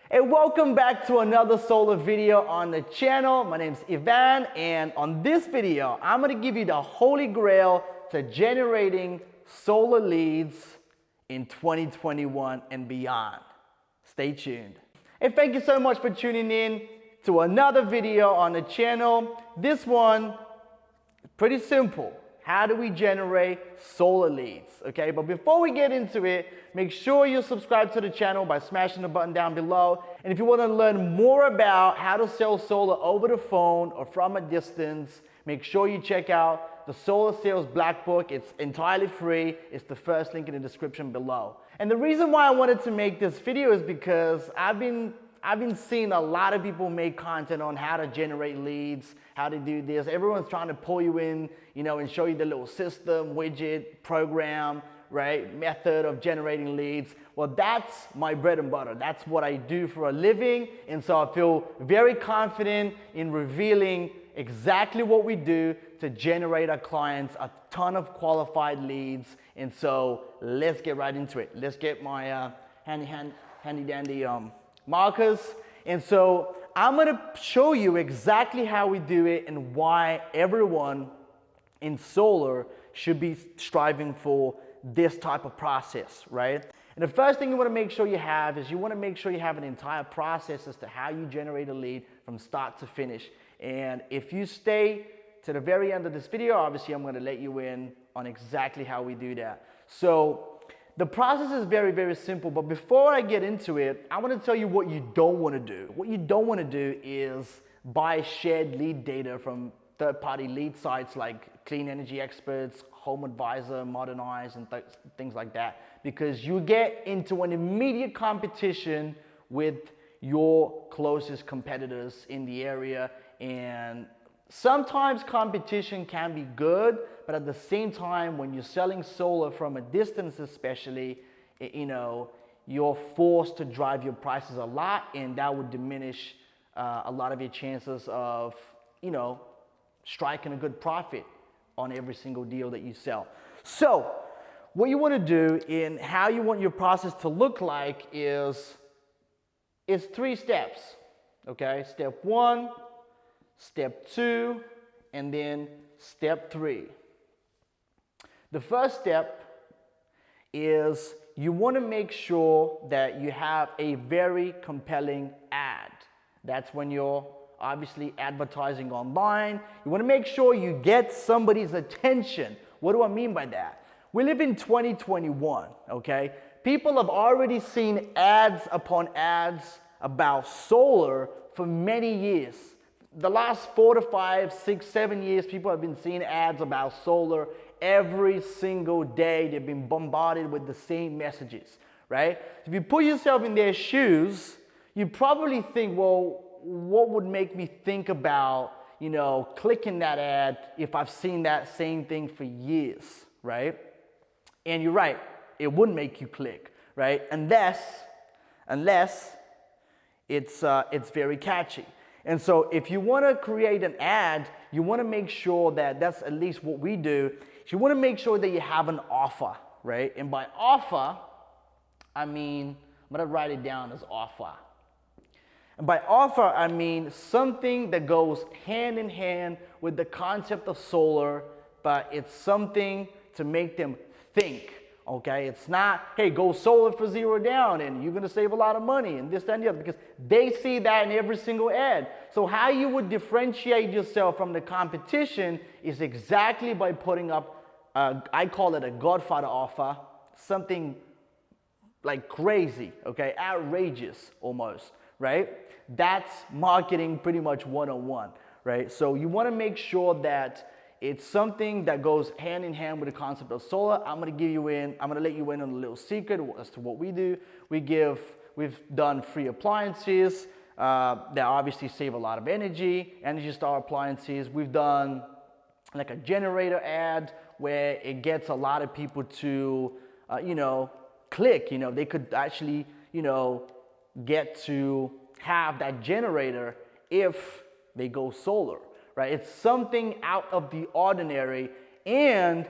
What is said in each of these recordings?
Hey, welcome back to another solar video on the channel. My name is Ivan, and on this video, I'm gonna give you the holy grail to generating solar leads in 2021 and beyond. Stay tuned. Hey, thank you so much for tuning in to another video on the channel. This one, pretty simple. How do we generate solar leads? Okay, but before we get into it, make sure you subscribe to the channel by smashing the button down below. And if you want to learn more about how to sell solar over the phone or from a distance, make sure you check out the Solar Sales Black Book. It's entirely free. It's the first link in the description below. And the reason why I wanted to make this video is because I've been seeing a lot of people make content on how to generate leads, how to do this. Everyone's trying to pull you in, and show you the little system, widget, program, right, method of generating leads. Well, that's my bread and butter. That's what I do for a living. And so I feel very confident in revealing exactly what we do to generate our clients a ton of qualified leads. And so let's get right into it. Let's get my handy dandy markers. And so I'm gonna show you exactly how we do it and why everyone in solar should be striving for this type of process, right? And the first thing you wanna make sure you have is you wanna make sure you have an entire process as to how you generate a lead from start to finish. And if you stay to the very end of this video, obviously I'm gonna let you in on exactly how we do that. So the process is very, very simple, but before I get into it, I want to tell you what you don't want to do. What you don't want to do is buy shared lead data from third-party lead sites like Clean Energy Experts, Home Advisor, Modernize, and things like that, because you get into an immediate competition with your closest competitors in the area. And sometimes competition can be good, but at the same time, when you're selling solar from a distance especially, you're forced to drive your prices a lot, and that would diminish a lot of your chances of, striking a good profit on every single deal that you sell. So what you want to do and how you want your process to look like is 3 steps, okay? Step 1, Step 2, and then Step 3. The first step is you want to make sure that you have a very compelling ad. That's when you're obviously advertising online. You want to make sure you get somebody's attention. What do I mean by that? We live in 2021, okay? People have already seen ads upon ads about solar for many years. The last 4 to 5, 6, 7 years, people have been seeing ads about solar every single day. They've been bombarded with the same messages, right? If you put yourself in their shoes, you probably think, well, what would make me think about, clicking that ad if I've seen that same thing for years, right? And you're right, it wouldn't make you click, right? Unless it's very catchy. And so if you want to create an ad, you want to make sure that's at least what we do. You want to make sure that you have an offer, right? And by offer, I'm going to write it down as offer. And by offer, I mean something that goes hand in hand with the concept of solar, but it's something to make them think. Okay, it's not, hey, go solar for $0 down and you're gonna save a lot of money and this, that, and the other, because they see that in every single ad. So how you would differentiate yourself from the competition is exactly by putting up, I call it a Godfather offer, something like crazy, okay, outrageous almost, right? That's marketing pretty much one-on-one, right? So you wanna make sure that it's something that goes hand in hand with the concept of solar. I'm gonna let you in on a little secret as to what we do. We've done free appliances that obviously save a lot of energy Star appliances. We've done like a generator ad where it gets a lot of people to, click. They could actually, get to have that generator if they go solar. Right? It's something out of the ordinary, and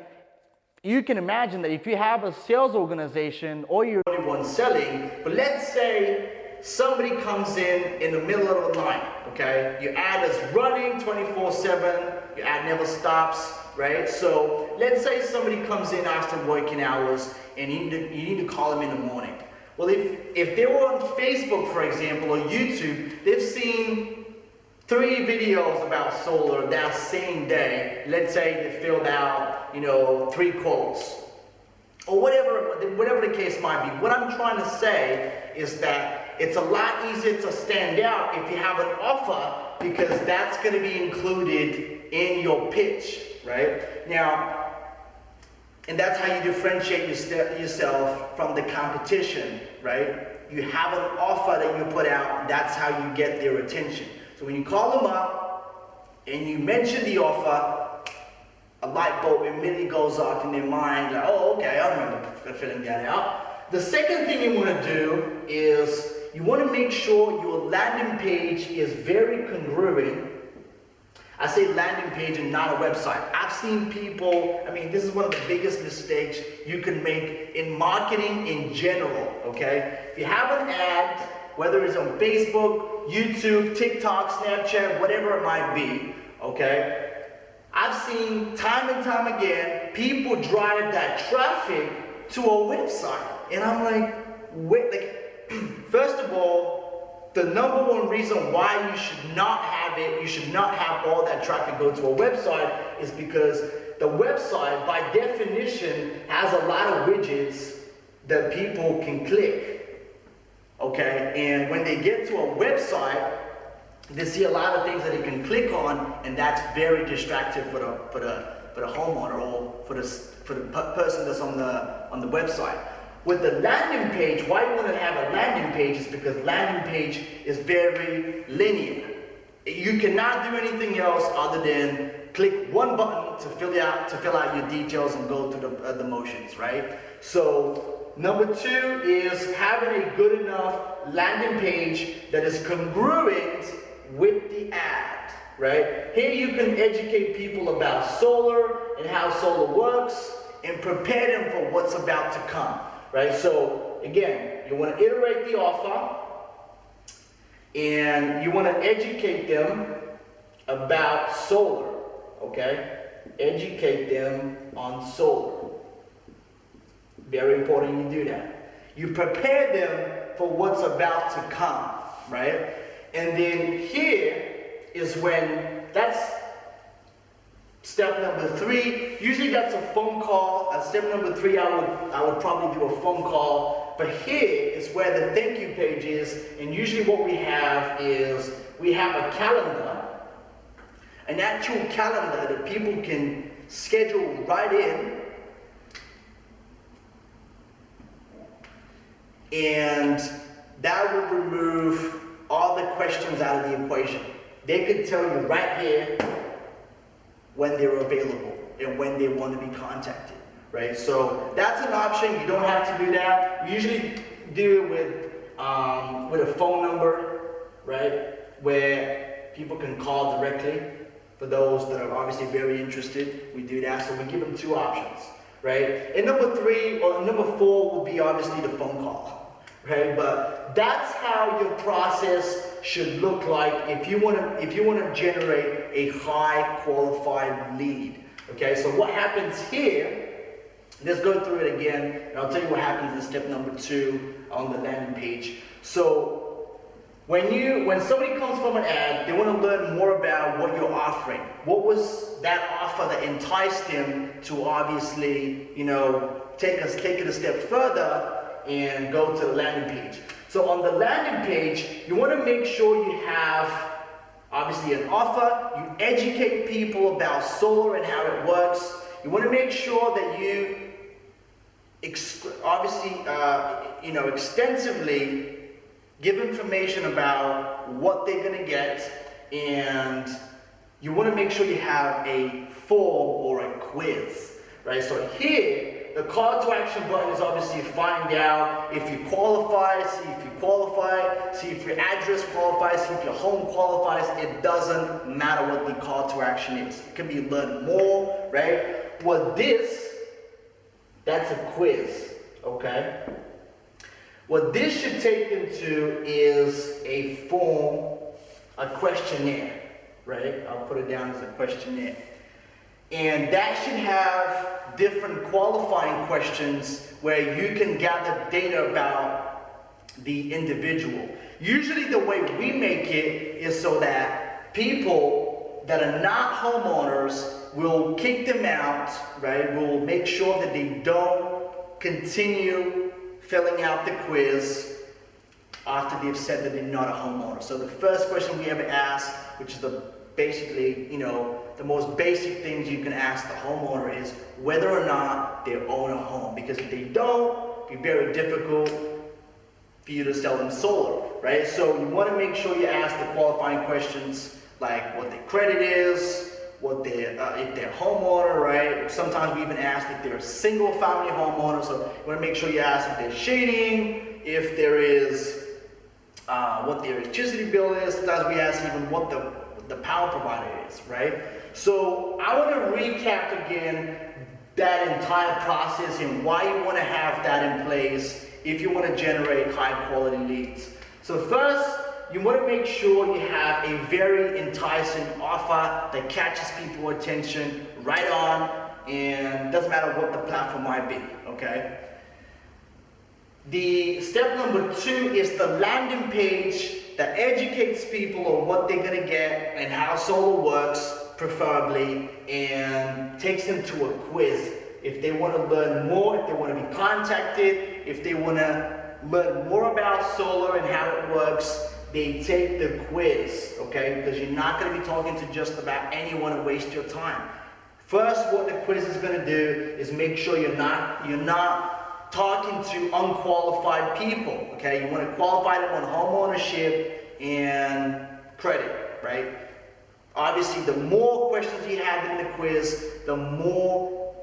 you can imagine that if you have a sales organization or you're the only one selling, but let's say somebody comes in the middle of the night, okay? Your ad is running 24/7, your ad never stops, right? So let's say somebody comes in after working hours and you need to call them in the morning. Well, if they were on Facebook, for example, or YouTube, they've seen 3 videos about solar that same day. Let's say they filled out, 3 quotes, or whatever the case might be. What I'm trying to say is that it's a lot easier to stand out if you have an offer, because that's going to be included in your pitch, right? Now, and that's how you differentiate yourself from the competition, right? You have an offer that you put out, that's how you get their attention. So when you call them up and you mention the offer, a light bulb immediately goes off in their mind, like, oh, okay, I remember filling that out. The second thing you want to do is you want to make sure your landing page is very congruent. I say landing page and not a website. I've seen people, this is one of the biggest mistakes you can make in marketing in general, okay? If you have an ad, whether it's on Facebook, YouTube, TikTok, Snapchat, whatever it might be, okay? I've seen time and time again, people drive that traffic to a website. And I'm like, first of all, the number one reason why you should not have all that traffic go to a website is because the website, by definition, has a lot of widgets that people can click, okay? And when they get to a website, they see a lot of things that they can click on, and that's very distracting for the homeowner or for the person that's on the website. With the landing page, why you want to have a landing page is because landing page is very linear. You cannot do anything else other than click one button to fill out your details and go through the motions, right? So number 2 is having a good enough landing page that is congruent with the ad, right? Here you can educate people about solar and how solar works and prepare them for what's about to come. Right, so again, you want to iterate the offer and you want to educate them about solar, okay? Educate them on solar. Very important you do that. You prepare them for what's about to come, right? And then here is when, that's step number 3, usually that's a phone call. At step number 3, I would probably do a phone call. But here is where the thank you page is. And usually what we have is, we have a calendar, an actual calendar that people can schedule right in. And that will remove all the questions out of the equation. They could tell you right here when they're available and when they want to be contacted, right? So that's an option. You don't have to do that. You usually do it with a phone number, right? Where people can call directly. For those that are obviously very interested, we do that. So we give them 2 options, right? And number 3 or number 4 will be obviously the phone call, right? But that's how your process should look like if you want to generate a high qualified lead. Okay, so what happens here, let's go through it again, and I'll tell you what happens in step number 2 on the landing page. So when somebody comes from an ad, they want to learn more about what you're offering. What was that offer that enticed them to obviously, take it a step further and go to the landing page. So on the landing page, you want to make sure you have obviously an offer. You educate people about solar and how it works. You want to make sure that you extensively give information about what they're going to get, and you want to make sure you have a form or a quiz, right? So here, the call to action button is obviously find out if you qualify, see if you qualify, see if your address qualifies, see if your home qualifies. It doesn't matter what the call to action is. It can be learn more, right? Well, that's a quiz, okay? What this should take them to is a form, a questionnaire, right? I'll put it down as a questionnaire. And that should have different qualifying questions where you can gather data about the individual. Usually the way we make it is so that people that are not homeowners will kick them out, right? We'll make sure that they don't continue filling out the quiz after they've said that they're not a homeowner. So the first question we ever ask, which is basically, the most basic things you can ask the homeowner is whether or not they own a home. Because if they don't, it'll be very difficult for you to sell them solar, right? So you want to make sure you ask the qualifying questions like what their credit is, what their, if they're a homeowner, right? Sometimes we even ask if they're a single family homeowner, so you want to make sure you ask if there's shading, if there is, what their electricity bill is. Sometimes we ask even what the power provider is, right? So I want to recap again that entire process and why you want to have that in place if you want to generate high quality leads. So first, you want to make sure you have a very enticing offer that catches people's attention right on, and doesn't matter what the platform might be, okay? The step number 2 is the landing page that educates people on what they're going to get and how solar works, preferably, and takes them to a quiz. If they want to learn more, if they want to be contacted, if they want to learn more about solar and how it works, they take the quiz, okay? Because you're not going to be talking to just about anyone and waste your time. First, what the quiz is going to do is make sure you're not talking to unqualified people, okay? You want to qualify them on home ownership and credit, right? Obviously, the more questions you have in the quiz, the more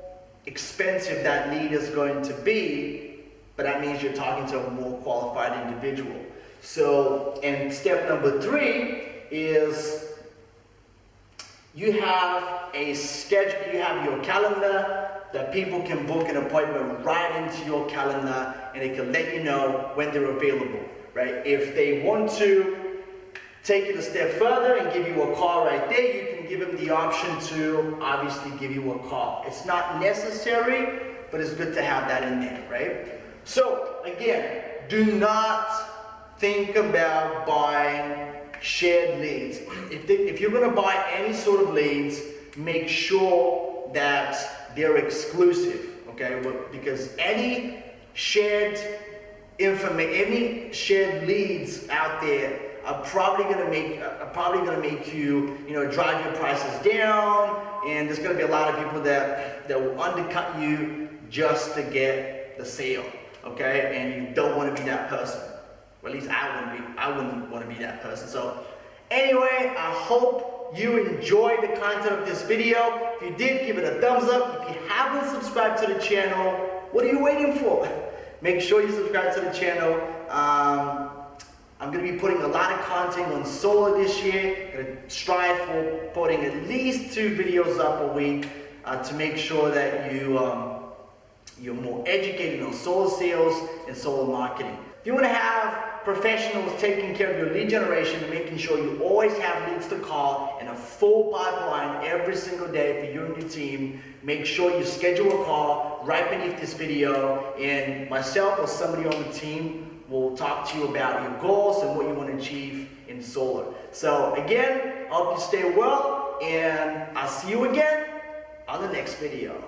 expensive that lead is going to be, but that means you're talking to a more qualified individual. So, and step number 3 is you have a schedule, you have your calendar that people can book an appointment right into your calendar, and it can let you know when they're available, right? If they want to take it a step further and give you a call right there, you can give them the option to obviously give you a call. It's not necessary, but it's good to have that in there, right? So, again, do not think about buying shared leads. If you're going to buy any sort of leads, make sure that they're exclusive, okay? Because any shared leads out there are probably going to make you, drive your prices down, and there's going to be a lot of people that will undercut you just to get the sale, okay? And you don't want to be that person. Or at least I wouldn't want to be that person. So anyway, I hope you enjoyed the content of this video. If you did, give it a thumbs up. If you haven't subscribed to the channel, what are you waiting for? Make sure you subscribe to the channel. I'm going to be putting a lot of content on solar this year. I'm going to strive for putting at least 2 videos up a week to make sure that you're more educated on solar sales and solar marketing. If you want to have professionals taking care of your lead generation and making sure you always have leads to call and a full pipeline every single day for you and your team, make sure you schedule a call right beneath this video, and myself or somebody on the team will talk to you about your goals and what you want to achieve in solar. So again, I hope you stay well, and I'll see you again on the next video.